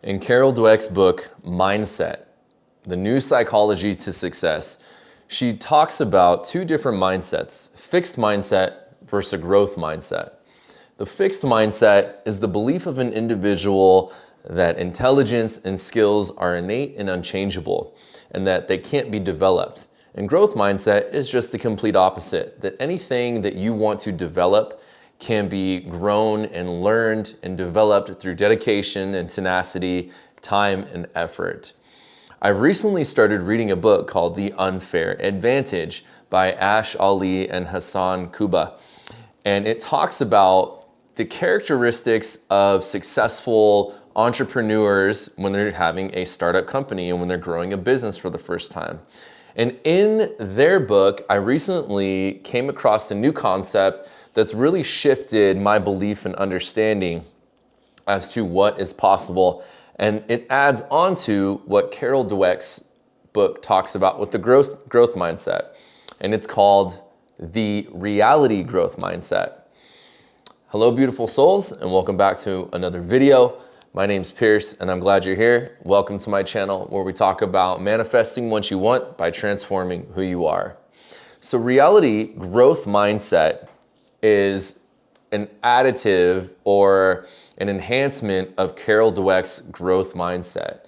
In Carol Dweck's book, Mindset, The New Psychology to Success, she talks about two different mindsets, fixed mindset versus a growth mindset. The fixed mindset is the belief of an individual that intelligence and skills are innate and unchangeable, and that they can't be developed. And growth mindset is just the complete opposite, that anything that you want to develop can be grown and learned and developed through dedication and tenacity, time and effort. I've recently started reading a book called The Unfair Advantage by Ash Ali and Hasan Kubba. And it talks about the characteristics of successful entrepreneurs when they're having a startup company and when they're growing a business for the first time. And in their book, I recently came across a new concept that's really shifted my belief and understanding as to what is possible. And it adds on to what Carol Dweck's book talks about with the growth mindset. And it's called the reality growth mindset. Hello, beautiful souls, and welcome back to another video. My name's Pierce, and I'm glad you're here. Welcome to my channel where we talk about manifesting what you want by transforming who you are. So reality growth mindset is an additive or an enhancement of Carol Dweck's growth mindset.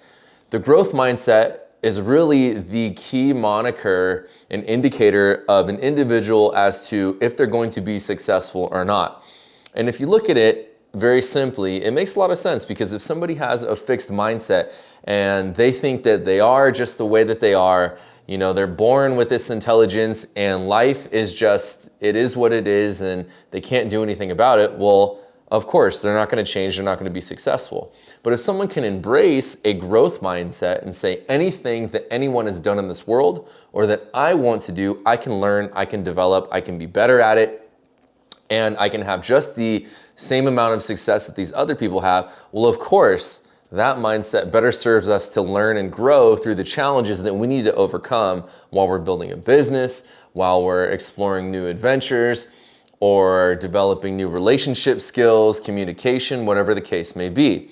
The growth mindset is really the key moniker and indicator of an individual as to if they're going to be successful or not. And if you look at it very simply, it makes a lot of sense, because if somebody has a fixed mindset and they think that they are just the way that they are, you know, they're born with this intelligence and life is just, it is what it is and they can't do anything about it, well, of course, they're not going to change, they're not going to be successful. But if someone can embrace a growth mindset and say anything that anyone has done in this world or that I want to do, I can learn, I can develop, I can be better at it, and I can have just the same amount of success that these other people have, well, of course, that mindset better serves us to learn and grow through the challenges that we need to overcome while we're building a business, while we're exploring new adventures, or developing new relationship skills, communication, whatever the case may be.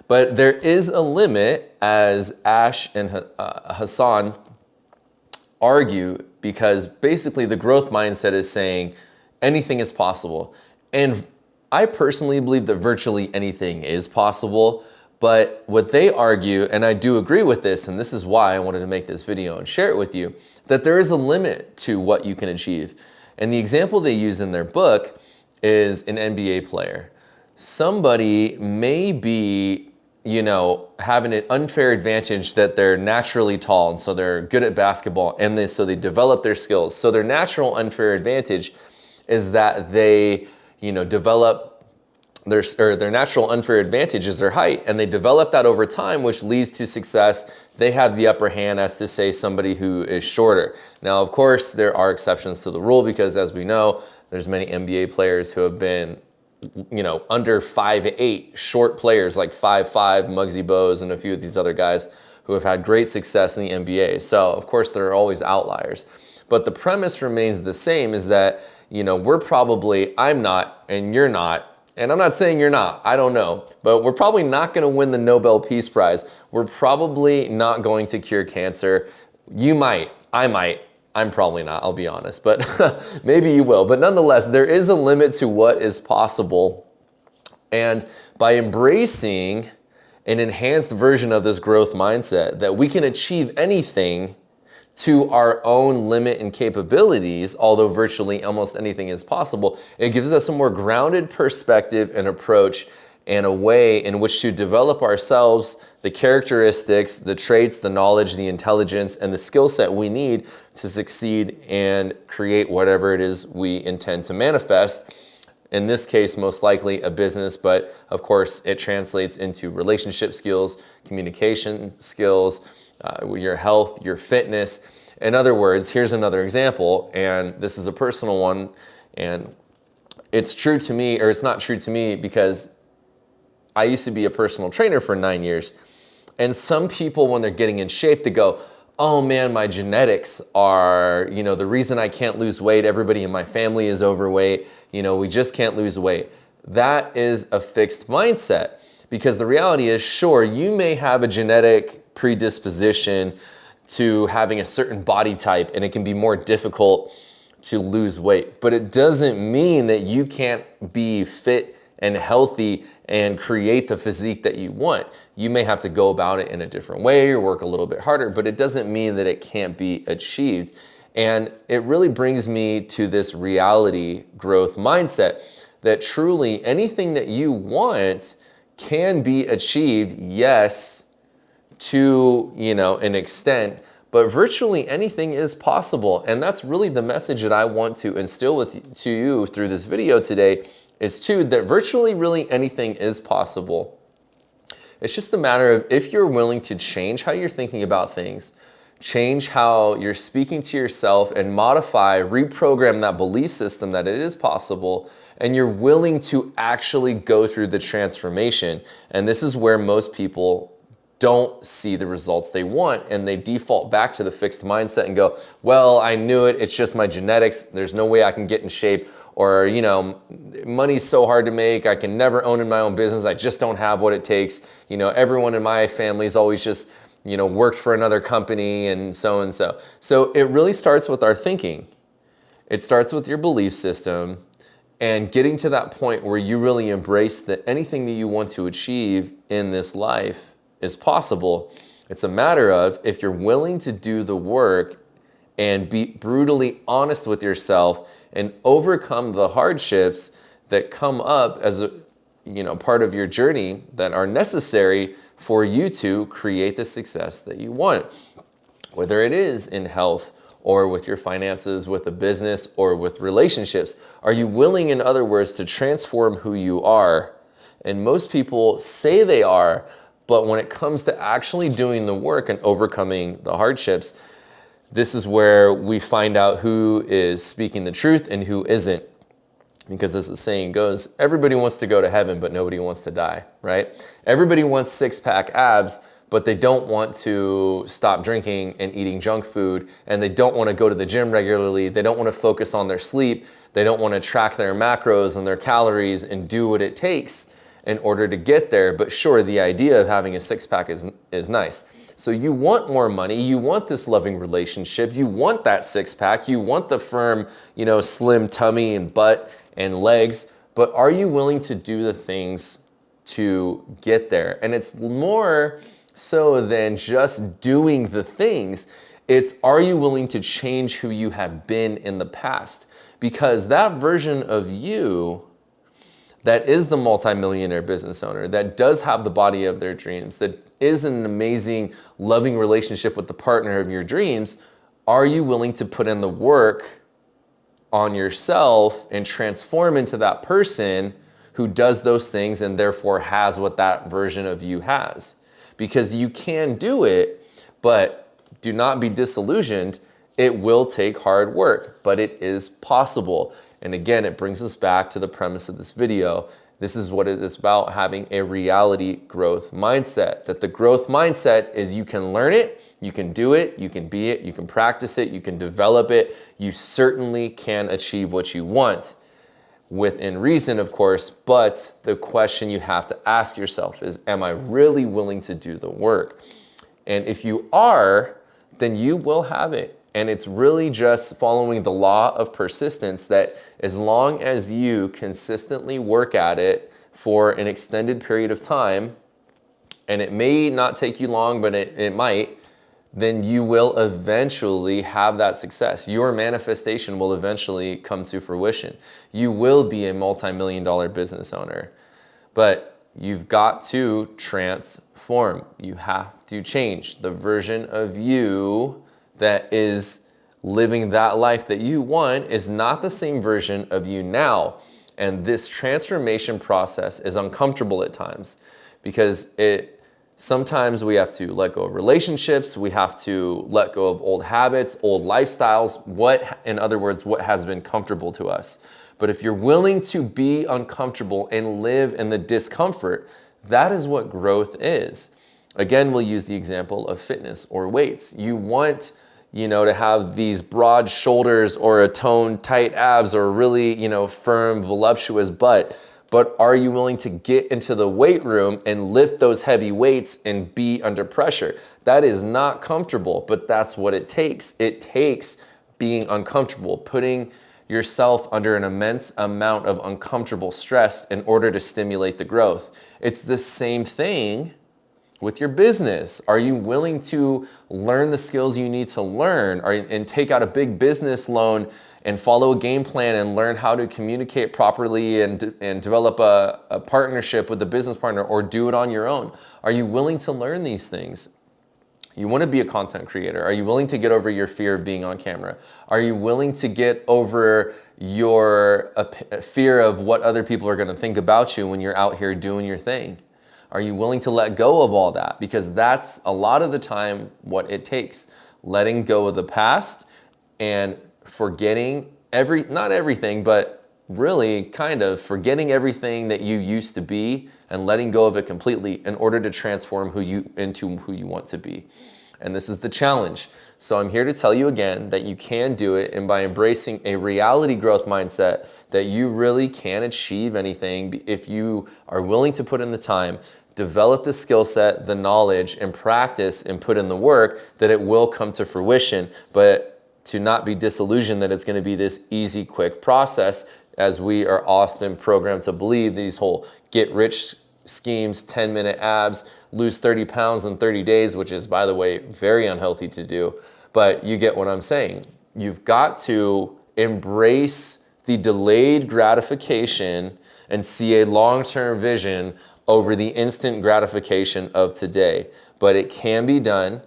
But there is a limit, as Ash and Hasan argue, because basically the growth mindset is saying anything is possible. And I personally believe that virtually anything is possible. But what they argue, and I do agree with this, and this is why I wanted to make this video and share it with you, that there is a limit to what you can achieve. And the example they use in their book is an NBA player. Somebody may be, you know, having an unfair advantage that they're naturally tall, and so they're good at basketball, and so they develop their skills. So their natural unfair advantage is that they, you know, develop their natural unfair advantage is their height, and they develop that over time, which leads to success. They have the upper hand as to say somebody who is shorter. Now, of course, there are exceptions to the rule, because as we know, there's many NBA players who have been, you know, under 5'8", short players like 5'5", Muggsy Bogues, and a few of these other guys who have had great success in the NBA. So, of course, there are always outliers. But the premise remains the same, is that, you know, I'm not, and you're not, and I'm not saying you're not, I don't know, but we're probably not going to win the Nobel Peace Prize. We're probably not going to cure cancer. You might, I might, I'm probably not, I'll be honest, but maybe you will. But nonetheless, there is a limit to what is possible. And by embracing an enhanced version of this growth mindset, that we can achieve anything to our own limit and capabilities, although virtually almost anything is possible, it gives us a more grounded perspective and approach and a way in which to develop ourselves, the characteristics, the traits, the knowledge, the intelligence, and the skill set we need to succeed and create whatever it is we intend to manifest. In this case, most likely a business, but of course it translates into relationship skills, communication skills, your health, your fitness. In other words, here's another example, and this is a personal one, and it's true to me, or it's not true to me, because I used to be a personal trainer for 9 years. And some people, when they're getting in shape, they go, oh man, my genetics are, you know, the reason I can't lose weight. Everybody in my family is overweight. You know, we just can't lose weight. That is a fixed mindset. Because the reality is, sure, you may have a genetic predisposition to having a certain body type and it can be more difficult to lose weight, but it doesn't mean that you can't be fit and healthy and create the physique that you want. You may have to go about it in a different way or work a little bit harder, but it doesn't mean that it can't be achieved. And it really brings me to this reality growth mindset that truly anything that you want can be achieved, yes, to, an extent, but virtually anything is possible. And that's really the message that I want to instill to you through this video today, is that virtually really anything is possible. It's just a matter of if you're willing to change how you're thinking about things, change how you're speaking to yourself, and modify, reprogram that belief system that it is possible, and you're willing to actually go through the transformation. And this is where most people don't see the results they want, and they default back to the fixed mindset and go, well, I knew it, it's just my genetics, there's no way I can get in shape, or money's so hard to make, I can never own in my own business, I just don't have what it takes, everyone in my family's always just worked for another company, and so and so. So it really starts with our thinking. It starts with your belief system, and getting to that point where you really embrace that anything that you want to achieve in this life is possible. It's a matter of if you're willing to do the work and be brutally honest with yourself and overcome the hardships that come up as a part of your journey that are necessary for you to create the success that you want, whether it is in health or with your finances, with a business, or with relationships. Are you willing, in other words, to transform who you are? And most people say they are, but when it comes to actually doing the work and overcoming the hardships, this is where we find out who is speaking the truth and who isn't. Because as the saying goes, everybody wants to go to heaven, but nobody wants to die, right? Everybody wants six-pack abs, but they don't want to stop drinking and eating junk food, and they don't want to go to the gym regularly. They don't want to focus on their sleep. They don't want to track their macros and their calories and do what it takes in order to get there. But sure, the idea of having a six-pack is nice. So you want more money, you want this loving relationship, you want that six-pack, you want the firm, slim tummy and butt and legs, but are you willing to do the things to get there? And it's more so than just doing the things. It's, are you willing to change who you have been in the past? Because that version of you that is the multimillionaire business owner, that does have the body of their dreams, that is in an amazing, loving relationship with the partner of your dreams, are you willing to put in the work on yourself and transform into that person who does those things and therefore has what that version of you has? Because you can do it, but do not be disillusioned. It will take hard work, but it is possible. And again, it brings us back to the premise of this video. This is what it is about, having a reality growth mindset. That the growth mindset is you can learn it, you can do it, you can be it, you can practice it, you can develop it. You certainly can achieve what you want within reason, of course, but the question you have to ask yourself is, am I really willing to do the work? And if you are, then you will have it. And it's really just following the law of persistence, that as long as you consistently work at it for an extended period of time, and it may not take you long, but it might, then you will eventually have that success. Your manifestation will eventually come to fruition. You will be a multi-million-dollar business owner, but you've got to transform. You have to change. The version of you that is living that life that you want is not the same version of you now. And this transformation process is uncomfortable at times, because sometimes we have to let go of relationships, we have to let go of old habits, old lifestyles, in other words, what has been comfortable to us. But if you're willing to be uncomfortable and live in the discomfort, that is what growth is. Again, we'll use the example of fitness or weights. You want to have these broad shoulders or a toned tight abs or really, firm, voluptuous butt. but are you willing to get into the weight room and lift those heavy weights and be under pressure? That is not comfortable, but that's what it takes. It takes being uncomfortable, putting yourself under an immense amount of uncomfortable stress in order to stimulate the growth. It's the same thing with your business. Are you willing to learn the skills you need to learn and take out a big business loan and follow a game plan and learn how to communicate properly and develop a partnership with a business partner, or do it on your own? Are you willing to learn these things? You want to be a content creator. Are you willing to get over your fear of being on camera? Are you willing to get over your fear of what other people are going to think about you when you're out here doing your thing? Are you willing to let go of all that? Because that's a lot of the time what it takes. Letting go of the past and forgetting not everything, but really kind of forgetting everything that you used to be and letting go of it completely in order to transform into who you want to be. And this is the challenge. So I'm here to tell you again that you can do it, and by embracing a reality growth mindset, that you really can achieve anything if you are willing to put in the time, develop the skill set, the knowledge, and practice and put in the work, that it will come to fruition. But to not be disillusioned that it's going to be this easy, quick process, as we are often programmed to believe, these whole get-rich schemes, 10-minute abs, lose 30 pounds in 30 days, which is, by the way, very unhealthy to do. But you get what I'm saying. You've got to embrace the delayed gratification and see a long-term vision over the instant gratification of today. But it can be done,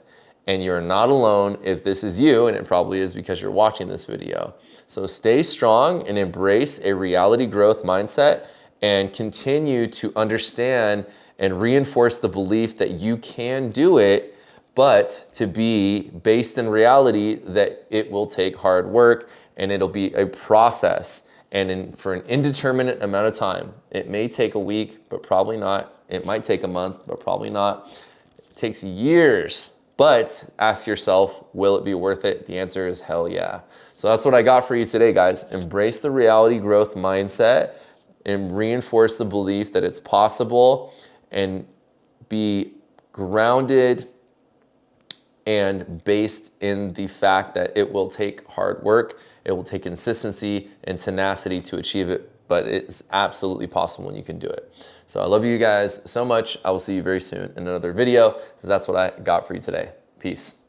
and you're not alone if this is you, and it probably is because you're watching this video. So stay strong and embrace a reality growth mindset, and continue to understand and reinforce the belief that you can do it, but to be based in reality that it will take hard work and it'll be a process, and for an indeterminate amount of time. It may take a week, but probably not. It might take a month, but probably not. It takes years, but ask yourself, will it be worth it? The answer is hell yeah. So that's what I got for you today, guys. Embrace the reality growth mindset and reinforce the belief that it's possible, and be grounded and based in the fact that it will take hard work, it will take consistency and tenacity to achieve it, but it's absolutely possible and you can do it. So I love you guys so much. I will see you very soon in another video, because that's what I got for you today. Peace.